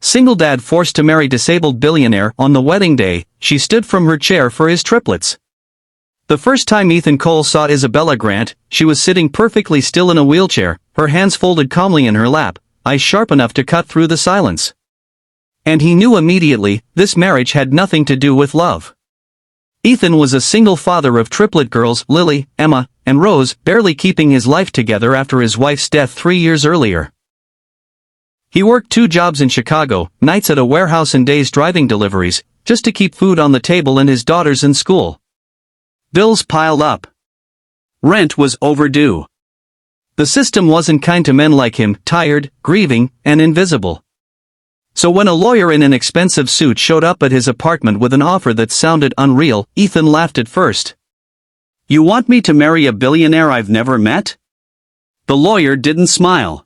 Single dad forced to marry disabled billionaire. On the wedding day, she stood from her chair for his triplets. The first time Ethan Cole saw Isabella Grant, she was sitting perfectly still in a wheelchair, her hands folded calmly in her lap, eyes sharp enough to cut through the silence. And he knew immediately, this marriage had nothing to do with love. Ethan was a single father of triplet girls, Lily, Emma, and Rose, barely keeping his life together after his wife's death 3 years earlier. He worked 2 jobs in Chicago, nights at a warehouse and days driving deliveries, just to keep food on the table and his daughters in school. Bills piled up. Rent was overdue. The system wasn't kind to men like him, tired, grieving, and invisible. So when a lawyer in an expensive suit showed up at his apartment with an offer that sounded unreal, Ethan laughed at first. "You want me to marry a billionaire I've never met?" The lawyer didn't smile.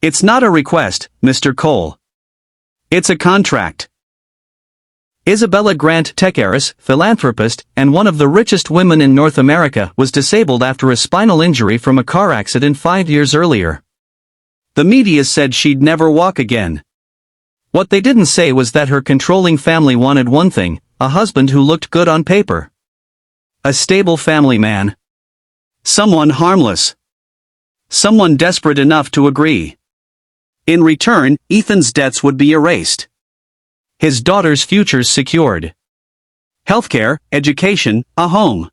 "It's not a request, Mr. Cole. It's a contract." Isabella Grant, tech heiress, philanthropist, and one of the richest women in North America, was disabled after a spinal injury from a car accident 5 years earlier. The media said she'd never walk again. What they didn't say was that her controlling family wanted one thing, a husband who looked good on paper. A stable family man. Someone harmless. Someone desperate enough to agree. In return, Ethan's debts would be erased. His daughter's futures secured. Healthcare, education, a home.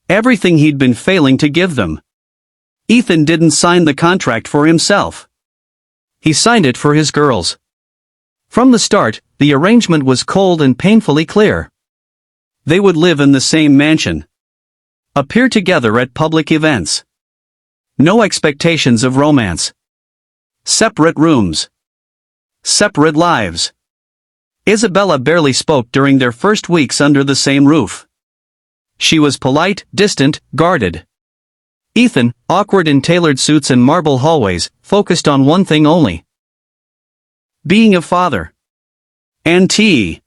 Everything he'd been failing to give them. Ethan didn't sign the contract for himself. He signed it for his girls. From the start, the arrangement was cold and painfully clear. They would live in the same mansion. Appear together at public events. No expectations of romance. Separate rooms. Separate lives. Isabella barely spoke during their first weeks under the same roof. She was polite, distant, guarded. Ethan, awkward in tailored suits and marble hallways, focused on one thing only. Being a father. And tea.